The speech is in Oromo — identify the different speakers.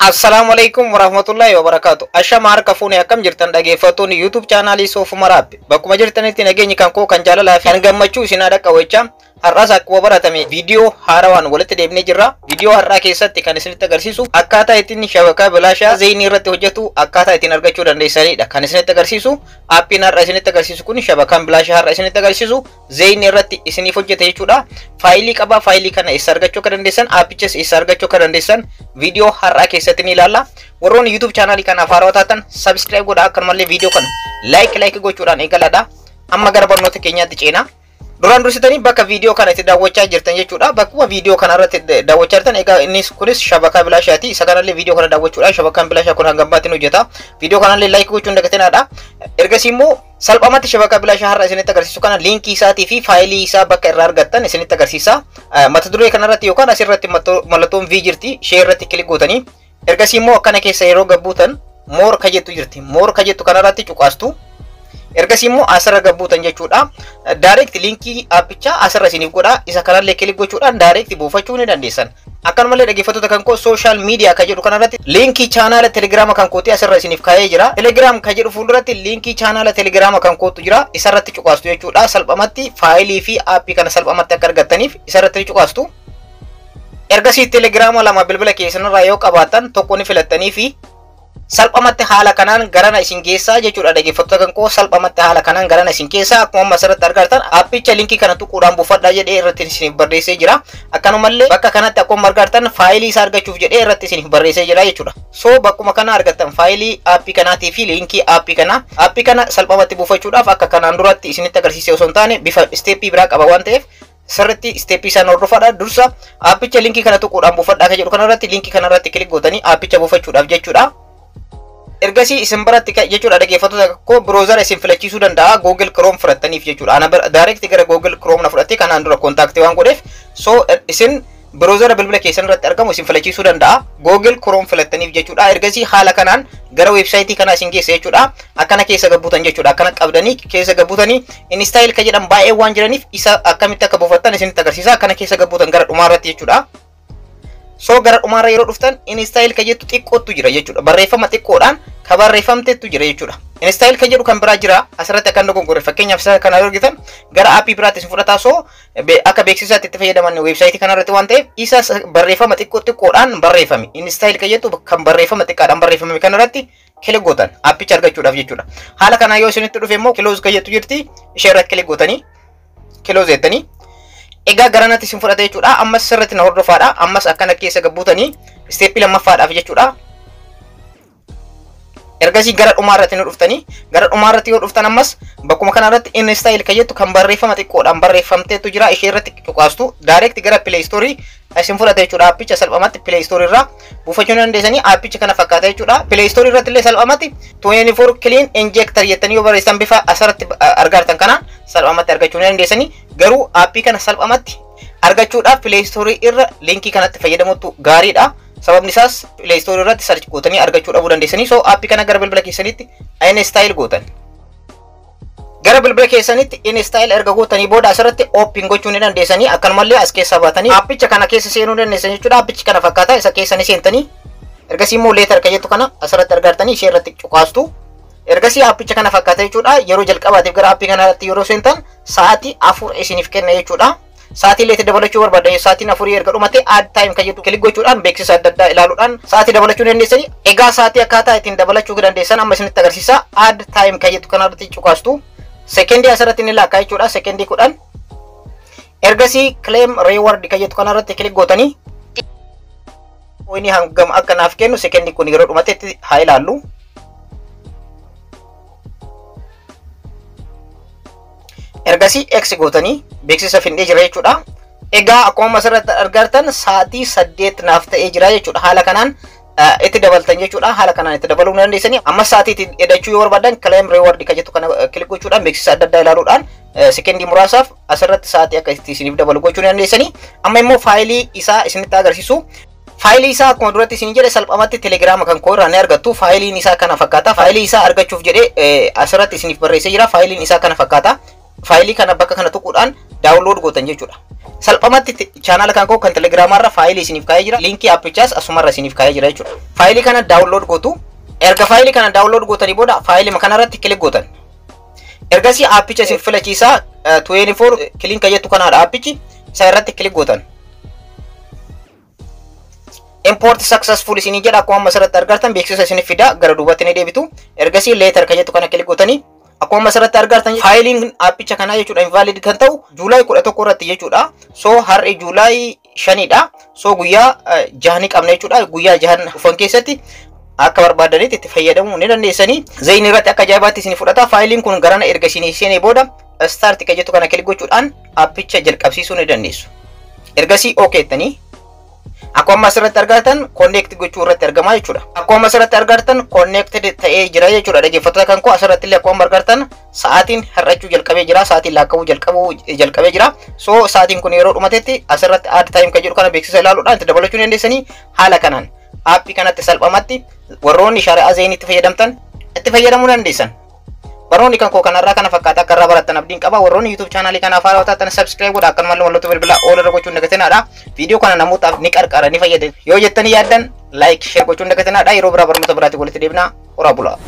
Speaker 1: Assalamualaikum warahmatullahi wabarakatuh. Ashama harka fuune akkam jirtan dhageeffattoonni YouTube chaanaalii Soofuma Raabbi. Bakkuma jirtanitti nageenyi kan koo kan jaalalaa fi kan gammachuu isin haadha qawwachaa. Har'aas akkuma baratame viidiyoo haarawaan walitti deebinee jirra. Viidiyoo har'aa keessatti kan isinitti agarsiisu akkaataa ittiin shabakaa bilaashaa Zeenii irratti hojjetu akkaataa ittiin argachuu dandeessanidha. Kan isinitti agarsiisu aappiin har'a isinitti agarsiisu kun shabakaan bilaashaa har'a isinitti agarsiisu Zeenii irratti isiniif hojjeta jechuudha. Faayilii qaba. Faayilii kana isa argachuu akka dandeessan, aappichas isa argachuu akka dandeessan viidiyoo har'aa keessatti ni ilaalla. Warroonni YouTube chaanaalii kanaaf haarawaa taatan subscribe godhaa, akkanumallee viidiyoo kana like gochuudhaan eegaladha. Amma gara barnoota keenyaatti ceenaa. Duraan dursitanii bakka viidiyoo kana itti daawwachaa jirtan jechuudha. Bakkuma viidiyoo kana irratti daawwachaa jirtan egaa innis kunis shabakaa bilaashaati. Isa kanallee viidiyoo kana daawwachuudhaan shabakaan bilaashaa kun hangam baatiin hojjeta. Viidiyoo kanallee like gochuun dagatenaadha. Ergasii immoo salphamatti shabakaa bilaashaa har'a isinitti agarsiisu kana liinkii isaatii fi faayilii isaa bakka irraa argattan isinitti agarsiisa. Mata duree kanarratti yookaan asirratti mallattoon V jirti. Ishee irratti kilik gootanii ergasii immoo akkana keessa yeroo gabbuutan moor ka jettu jirti. Moor ka jettu kanarratti cuqaastu. Ergasii immoo asirra gabbuutan jechuudha. Direct linkii aappichaa asirra isiniif godha. Isa kanallee kilik gochuudhaan direct buufachuu ni dandeessan. Akkanumallee dhaggeeffattoota kan koo social media ka jedhu kanarratti linkii chaanaala Telegram kan kootii asirra isiniif kaa'ee jira. Telegram ka jedhu fuulduratti linkii chaanaala Telegram kan kootu jira. Isarratti cuqaastu jechuudha. Salphamatti faayilii fi aappii kana salphamatti akka argattaniif isarratti cuqaastu. Ergasii Telegram lama bilbila keessanirraa yoo qabaattan tokko ni filattanii fi salphamatti haala kanaan garana isin geessaa jechuudha. Dhaggeeffattoota kan koo salphamatti haala kanaan garana isin keessaa akkuma asirratti argattan aappicha linkii kana tuquudhaan buufadhaa jedhee irratti isiniif barreessee jira. Akkanumallee bakka kanatti akkuma argattan faayilii isaa argachuuf jedhee irratti isiniif barreessee jira jechuudha. So bakkuma kana argattan faayilii aappii kanaatii fi liinkii aappii kana salphamatti buufachuudhaaf akka kanaan duratti isinitti agarsiisee osoo hin taane bifa isteeppii biraa qaba waan ta'eef sirriitti isteeppii isaan hordofadha. Dursa aappicha liinkii kana tuquudhaan buufadhaa kan jedhu kanarratti liinkii kanarratti kilik gootanii aappicha buufachuudhaaf jechuudha. Ergasii isin biratti jechuudha dhaggeeffattoota koo browser isin filachiisuu danda'a. Google Chrome fudhattaniif jechuudha. Ana direct gara Google Chrome na fudhattee kanaan dura kontaaktii waan godheef so isin browser bilbila keessan irratti argamu isin filachiisuu danda'a. Google Chrome filattaniif jechuudha. Ergasii haala kanaan gara websaayitii kana isin geessa jechuudha. Akkana keessa gabbuutan jechuudha. Akkana qabdanii keessa gabbuutanii install ka jedhan baay'ee waan jiraniif isa akkamitti akka buufattan isinitti agarsiisa. Akkana keessa gabbuutan gara dhumaarratti jechuudha. So gara dhumaarra yeroo dhuftan install ka jettu xiqqootu jira jechuudha. Barreeffama xiqqoodhaan ka barreeffamteetu jira jechuudha. Install ka jedhu kan biraa jira. Asirratti akka dogongore fakkeenyaaf isa kana argitan gara aappii biraatti isin fudhataa so akka beeksisaatti itti fayyadaman websaayitii kanarratti waan ta'eef isa barreeffama xiqqoodhaan barreeffame. Install ka jettu kan barreeffama xiqqaadhaan barreeffame kanarratti kilik gootan aappicha argachuudhaaf jechuudha. Haala kanaa yoo isinitti dhufe immoo close ka jettu jirti. Ishee irratti kilik gootanii close jettanii egaa garanatti isin fudhata jechuudha. Ammas sirriitti na hordofaadha. Ammas akkana keessa gabbuutanii isteeppii lammaffaadhaaf jechuudha. Ergasii gara dhumaarratti nu dhuftanii gara dhumaarratti yoo dhuftan ammas bakkuma kanarratti install ka jettu kan barreeffama xiqqoodhaan barreeffamteetu jira. Ishee irratti cuqaastu direct gara Play Store isin fudhata jechuudha. Aappicha salphamatti Play Store irraa buufachuu dandeessanii aappicha kana fakkaata jechuudha. Play Store irratti illee salphamatti 24 clean injector jettanii yoo barreessan bifa asirratti argattan kana salphamatti argachuu dandeessanii. Garuu aappii kana salphamatti argachuudhaaf Play Store irra liinkii kanatti fayyadamuutu gaariidha. Sababni isaas Play Store irratti search gootanii argachuudhaaf dandeessanii. So aappii kana gara bilbila keessanitti install gootan. Gara bilbila keessanitti install erga gootanii booda asirratti open gochuu ni dandeessanii. Akkanumallee as keessaa baatanii aappicha kana keessa seenuu dandeessan jechuudha. Aappichi kana fakkaata isa keessa ni seentanii ergasii immoo leetar ka jettu kana asirratti argatanii ishee irratti cuqaastu. Ergasii aappicha kana fakkaata jechuudha. Yeroo jalqabaatiif gara aappii kanatti yeroo seentan sa'aatii 4 isiniif kenna jechuudha. Sa'aatii illee dabalachuu barbaaddan sa'aatiin 4 erga dhumate add time ka jettu kilik gochuudhaan beeksisa adda addaa ilaaluudhaan sa'aatii dabalachuu dandeessanii. Egaa sa'aatii akkaataa ittiin dabalachuu dandeessan amma isinitti agarsiisa. Add time ka jettu kanarratti cuqaastu. Sekendii asirratti ni laakkaa jechuudha. Sekendii 10. Ergasii claim reward ka jettu kanarratti kilik gootanii inni hangam akka naaf kennu sekendii kun yeroo dhumatetti haa ilaallu. Ergasii X gootanii beeksisa findee jira jechuudha. Egaa akkuma asirratti argattan sa'aatii 8 naaf ta'ee jira jechuudha. Haala kanaan itti dabaltan jechuudha. Haala kanaan itti dabaluu ni dandeessanii. Amma sa'aatii itti edachuu yoo barbaadan claim reward ka jettu kana kilik gochuudhaan beeksisa adda addaa ilaaluudhaan sekendii muraasaaf asirratti sa'aatii akka isiniif dabalu gochuu ni dandeessanii. Amma immoo faayilii isaa isinitti agarsiisu. Faayilii isaa akkuma duratti isin jedhe salphamatti Telegram kan koo irraa ni argattu. Faayiliin isaa kana fakkaata. Faayilii isaa argachuuf jedhee asirratti isiniif barreessee jira. Faayiliin isaa kana fakkaata. faayilii kana bakka kana tuquudhaan download gootan jechuudha. Salphamatti channel kan koo kan Telegram irra faayilii isiniif kaa'ee jira. Linkii appichaas asumarra isiniif kaa'ee jira jechuudha. Faayilii kana download gootu. Erga faayilii kana download gootanii booda faayilii kana irratti kilik gootan. Ergasii appicha isin filachiisaa 24 kilik jettu kanaadha appichi. Isa irratti kilik gootan. Import successful isinii jedha akkuma amma asirratti argartan beeksisa isiniif fida gara duubatti ni deebitu. Ergasii later kan jettu kana kilik gootanii akkuma asirratti argartan faayiliin appicha kana jechuudha invalid kan ta'u Juulaay 11 irratti jechuudha. So har'i Juulaay 5 dha. So guyyaa 6 qabna jechuudha. Guyyaa 6 dhufan keessatti akka barbaadanitti itti fayyadamuu ni dandeessanii. Zayin irratti akka ajaa'ibaatti isin fudhata. Faayiliin kun garana erga isin seenee booda start kan jettu kana kilik gochuudhaan appicha jalqabsiisuu ni dandeessu. Ergasii okay jettanii akkuma asirratti argartan connect gochuu irratti argama jechuudha. Akkuma asirratti argartan connected ta'ee jira jechuudha. Dhaggeeffattoota kan koo asirratti illee akkuma argartan sa'aatiin hir'achuu jalqabee jira. Sa'aatiin lakka'uu jalqabee jira. So sa'aatiin kun yeroo dhumatetti asirratti add time kan jedhu kana beeksisa ilaaluudhaan itti dabalachuu dandeessanii haala kanaan aappii kanatti salphamatti warroonni shari'aa Zayinitti fayyadamtan itti fayyadamuu dandeessan. Baroonni kan koo kanarraa kana fakkaata akka irraa barattan abdiin qaba. Warroonni YouTube channel kana afaan hawwataan subscribe godhaa akkanumallee mallattoo bilbilaa all irra gochuun dagatenaadha. Video kana namootaaf ni qarqara ni fayyada yoo jettanii yaaddan like share gochuun dagatenaadha. Yeroo biraa barnoota biraatti walitti deebina. Horaa bulaa.